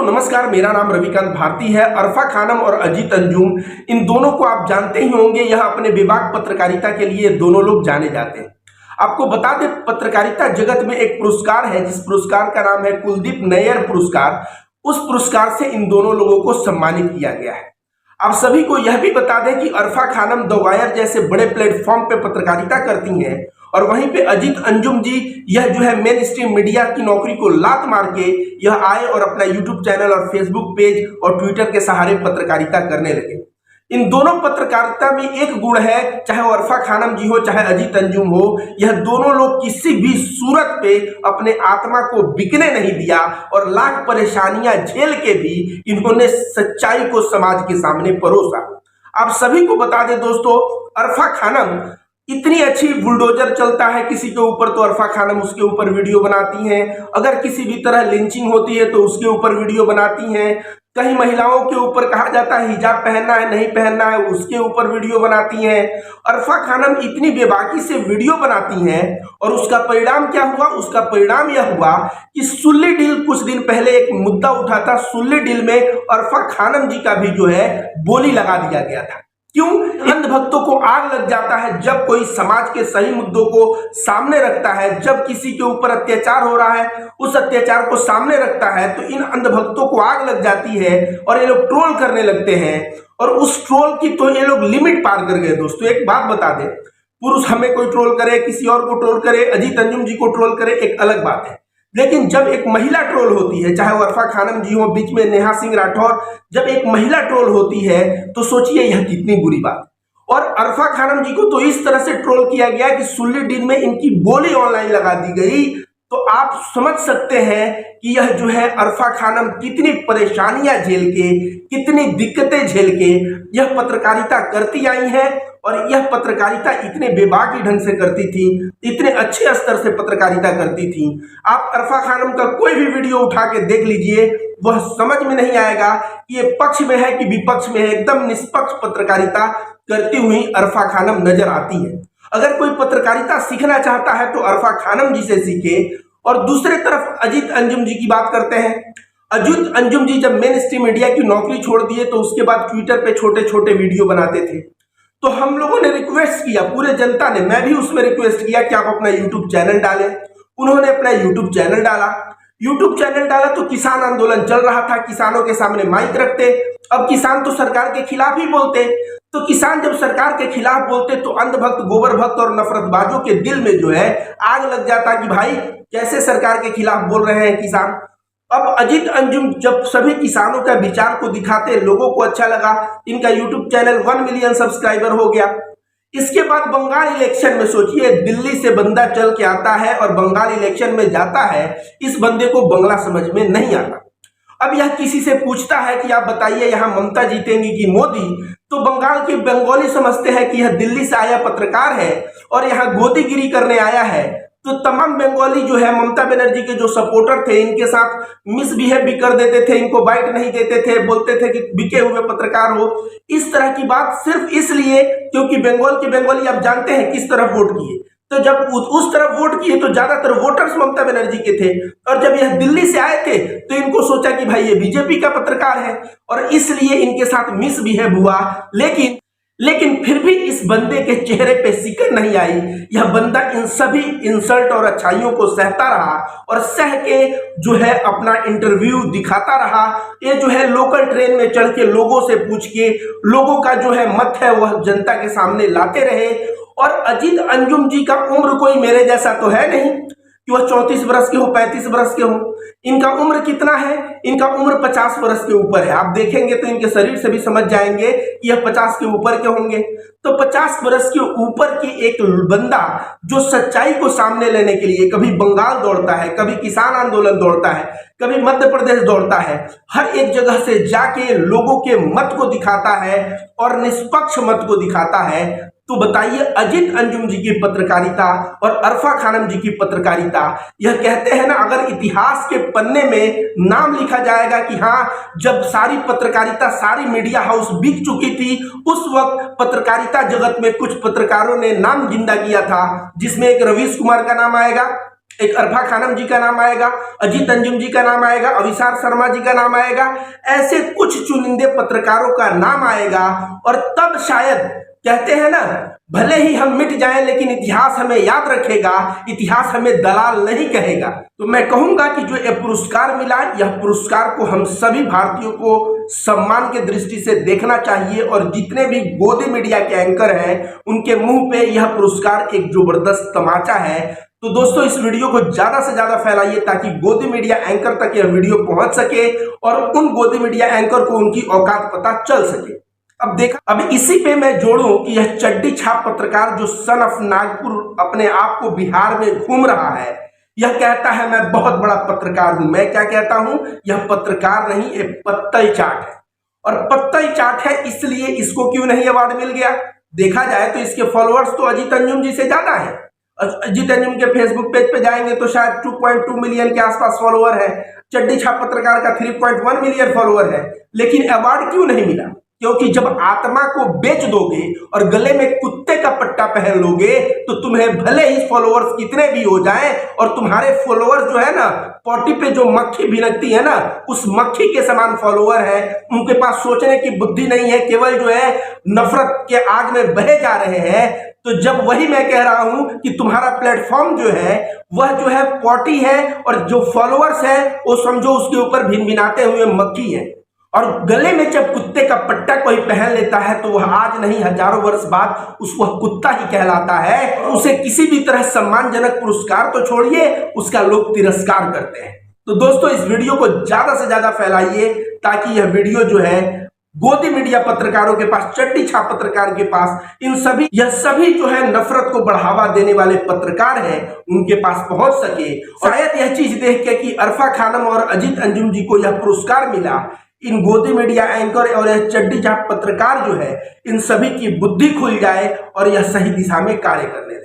नमस्कार, मेरा नाम रविकांत भारती है। अरफा खानम और अजीत अंजुम, इन दोनों को आप जानते ही होंगे। यह अपने विभाग पत्रकारिता के लिए दोनों लोग जाने जाते हैं। आपको बता दें, पत्रकारिता जगत में एक पुरस्कार है जिस पुरस्कार का नाम है कुलदीप नैयर पुरस्कार। उस पुरस्कार से इन दोनों लोगों को सम्मानित किया गया है। आप सभी को यह भी बता दें कि अरफा खानम द वायर जैसे बड़े प्लेटफॉर्म पे पत्रकारिता करती हैं और वहीं पे अजीत अंजुम जी यह जो है मेन स्ट्रीम मीडिया की नौकरी को लात मार के यह आए और अपना यूट्यूब चैनल और फेसबुक पेज और ट्विटर के सहारे पत्रकारिता करने लगे। इन दोनों पत्रकारिता में एक गुण है, चाहे वो अरफा खानम जी हो चाहे अजीत अंजुम हो, यह दोनों लोग किसी भी सूरत पे अपने आत्मा को बिकने नहीं दिया और लाख परेशानियां झेल के भी इन्होंने सच्चाई को समाज के सामने परोसा। आप सभी को बता दें दोस्तों, अरफा खानम इतनी अच्छी बुलडोजर चलता है किसी के ऊपर तो अरफा खानम उसके ऊपर वीडियो बनाती हैं। अगर किसी भी तरह लिंचिंग होती है तो उसके ऊपर वीडियो बनाती हैं। कहीं महिलाओं के ऊपर कहा जाता है हिजाब पहनना है नहीं पहनना है, उसके ऊपर वीडियो बनाती हैं। अरफा खानम इतनी बेबाकी से वीडियो बनाती हैं और उसका परिणाम क्या हुआ? उसका परिणाम यह हुआ कि सुल्ली डील, कुछ दिन पहले एक मुद्दा उठा था, सुल्ली डील में अरफा खानम जी का भी जो है बोली लगा दिया गया था। क्यों? अंधभक्तों को आग लग जाता है जब कोई समाज के सही मुद्दों को सामने रखता है। जब किसी के ऊपर अत्याचार हो रहा है, उस अत्याचार को सामने रखता है तो इन अंधभक्तों को आग लग जाती है और ये लोग ट्रोल करने लगते हैं। और उस ट्रोल की तो ये लोग लिमिट पार कर गए। दोस्तों एक बात बता दें, पुरुष हमें कोई ट्रोल करे, किसी और को ट्रोल करे, अजीत अंजुम जी को ट्रोल करे, एक अलग बात है। लेकिन जब एक महिला ट्रोल होती है, चाहे वो अरफा खानम जी हो, बीच में नेहा सिंह राठौर, जब एक महिला ट्रोल होती है तो सोचिए यह कितनी बुरी बात। और अरफा खानम जी को तो इस तरह से ट्रोल किया गया कि सुल्ली डील में इनकी बोली ऑनलाइन लगा दी गई। तो आप समझ सकते हैं कि यह जो है अरफा खानम कितनी परेशानियां झेल के, कितनी दिक्कतें झेल के यह पत्रकारिता करती आई है। और यह पत्रकारिता इतने बेबाकी ढंग से करती थी, इतने अच्छे स्तर से पत्रकारिता करती थी। आप अरफा खानम का कोई भी वीडियो उठा के देख लीजिए, वह समझ में नहीं आएगा कि ये पक्ष में है कि विपक्ष में है। एकदम निष्पक्ष पत्रकारिता करती हुई अरफा खानम नजर आती है। अगर कोई पत्रकारिता सीखना चाहता है तो अरफा खानम जी से सीखे। और दूसरे तरफ अजीत अंजुम जी की बात करते हैं। अजीत अंजुम जी जब मेन स्ट्रीम मीडिया की नौकरी छोड़ दिए तो उसके बाद ट्विटर पे छोटे छोटे वीडियो बनाते थे। तो हम लोगों ने रिक्वेस्ट किया, पूरे जनता ने, मैं भी उसमें रिक्वेस्ट किया कि आप अपना यूट्यूब चैनल डालें। उन्होंने अपना यूट्यूब चैनल डाला। यूट्यूब चैनल डाला तो किसान आंदोलन चल रहा था, किसानों के सामने माइक रखते। अब किसान तो सरकार के खिलाफ ही बोलते। तो किसान जब सरकार के खिलाफ बोलते तो अंधभक्त, गोबर भक्त और नफरतबाजों के दिल में जो है आग लग जाता कि भाई कैसे सरकार के खिलाफ बोल रहे हैं किसान। अब अजीत अंजुम जब सभी किसानों का विचार को दिखाते, लोगों को अच्छा लगा, इनका यूट्यूब चैनल 1 मिलियन सब्सक्राइबर हो गया। इसके बाद बंगाल इलेक्शन में सोचिए, दिल्ली से बंदा चल के आता है और बंगाल इलेक्शन में जाता है। इस बंदे को बंगला समझ में नहीं आता। अब यह किसी से पूछता है कि आप बताइए यहाँ ममता जीतेंगी कि मोदी, तो बंगाल के बंगाली समझते हैं कि यह दिल्ली से आया पत्रकार है और यहाँ गोदीगिरी करने आया है। तो तमाम बंगाली जो है ममता बनर्जी के जो सपोर्टर थे, इनके साथ मिसबिहेव भी कर देते थे, इनको बाइट नहीं देते थे, बोलते थे कि बिके हुए पत्रकार हो। इस तरह की बात सिर्फ इसलिए क्योंकि बंगाल के बंगाली आप जानते हैं किस तरफ वोट किए। तो जब उस तरफ वोट किए तो ज्यादातर वोटर्स ममता बनर्जी के थे। और जब यह दिल्ली से आए थे तो इनको सोचा कि भाई ये बीजेपी का पत्रकार है और इसलिए इनके साथ मिसबिहेव हुआ। लेकिन फिर भी इस बंदे के चेहरे पे सिकन नहीं आई। यह बंदा इन सभी इंसल्ट और अच्छाइयों को सहता रहा और सह के जो है अपना इंटरव्यू दिखाता रहा। ये जो है लोकल ट्रेन में चढ़ के लोगों से पूछ के लोगों का जो है मत है वह जनता के सामने लाते रहे। और अजीत अंजुम जी का उम्र कोई मेरे जैसा तो है नहीं कि वह 34 वर्ष के हो, 35 वर्ष के हो। इनका उम्र कितना है? इनका उम्र 50 वर्ष के ऊपर है। आप देखेंगे तो इनके शरीर से भी समझ जाएंगे कि यह 50 के ऊपर के होंगे। तो 50 वर्ष के ऊपर की एक बंदा जो सच्चाई को सामने लेने के लिए कभी बंगाल दौड़ता है, कभी किसान आंदोलन दौड़ता है, कभी मध्य प्रदेश दौड़ता है, हर एक जगह से जाके लोगों के मत को दिखाता है और निष्पक्ष मत को दिखाता है। तो बताइए अजीत अंजुम जी की पत्रकारिता और अरफा खानम जी की पत्रकारिता, यह कहते हैं ना, अगर इतिहास के पन्ने में नाम लिखा जाएगा कि हाँ, जब सारी पत्रकारिता, सारी मीडिया हाउस बिक चुकी थी, उस वक्त पत्रकारिता जगत में कुछ पत्रकारों ने नाम जिंदा किया था, जिसमें एक रवीश कुमार का नाम आएगा, एक अरफा खानम जी का नाम आएगा, अजीत अंजुम जी का नाम आएगा, अविसार शर्मा जी का नाम आएगा, ऐसे कुछ चुनिंदे पत्रकारों का नाम आएगा। और तब शायद कहते हैं ना, भले ही हम मिट जाएं लेकिन इतिहास हमें याद रखेगा, इतिहास हमें दलाल नहीं कहेगा। तो मैं कहूंगा कि जो ये पुरस्कार मिला, यह पुरस्कार को हम सभी भारतीयों को सम्मान के दृष्टि से देखना चाहिए। और जितने भी गोदी मीडिया के एंकर हैं उनके मुंह पे यह पुरस्कार एक जबरदस्त तमाचा है। तो दोस्तों, इस वीडियो को ज्यादा से ज्यादा फैलाइए ताकि गोदी मीडिया एंकर तक यह वीडियो पहुंच सके और उन गोदी मीडिया एंकर को उनकी औकात पता चल सके। अब इसी पे मैं जोड़ूं कि यह चड्डी छाप पत्रकार जो सन ऑफ नागपुर अपने आप को बिहार में घूम रहा है, यह कहता है मैं बहुत बड़ा पत्रकार हूं। मैं क्या कहता हूं, यह पत्रकार नहीं, ये पत्तई चाट है। और पत्तई चाट है इसलिए इसको क्यों नहीं अवार्ड मिल गया? देखा जाए तो इसके फॉलोअर्स तो अजीत अंजुम जी से ज्यादा है। अजीत अंजुम के फेसबुक पेज पे जाएंगे तो शायद 2.2 मिलियन के आसपास फॉलोअर है। चड्डी छाप पत्रकार का 3.1 मिलियन फॉलोअर है। लेकिन अवार्ड क्यों नहीं मिला? क्योंकि जब आत्मा को बेच दोगे और गले में कुत्ते का पट्टा पहन लोगे तो तुम्हें भले ही फॉलोअर्स कितने भी हो जाएं, और तुम्हारे फॉलोअर्स जो है ना, पॉटी पे जो मक्खी भिनकती है ना, उस मक्खी के समान फॉलोअर है। उनके पास सोचने की बुद्धि नहीं है, केवल जो है नफरत के आग में बहे जा रहे हैं। तो जब वही मैं कह रहा हूं कि तुम्हारा प्लेटफॉर्म जो है वह जो है पॉटी है, और जो फॉलोअर्स है वो समझो उसके ऊपर भिनभिनाते हुए मक्खी है। और गले में जब कुत्ते का पट्टा कोई पहन लेता है तो वह आज नहीं हजारों वर्ष बाद वह कुत्ता ही कहलाता है। उसे किसी भी तरह सम्मानजनक पुरस्कार तो छोड़िए, उसका लोग तिरस्कार करते हैं। तो दोस्तों, इस वीडियो को ज्यादा से ज्यादा फैलाइए ताकि यह वीडियो जो है गोदी मीडिया पत्रकारों के पास, चड्डी छाप पत्रकार के पास, यह सभी जो है नफरत को बढ़ावा देने वाले पत्रकार हैं, उनके पास पहुंच सके। शायद यह चीज देख के कि अरफा खानम और अजीत अंजुम जी को यह पुरस्कार मिला, इन गोदी मीडिया एंकर और यह चड्डी छाप पत्रकार जो है, इन सभी की बुद्धि खुल जाए और यह सही दिशा में कार्य करने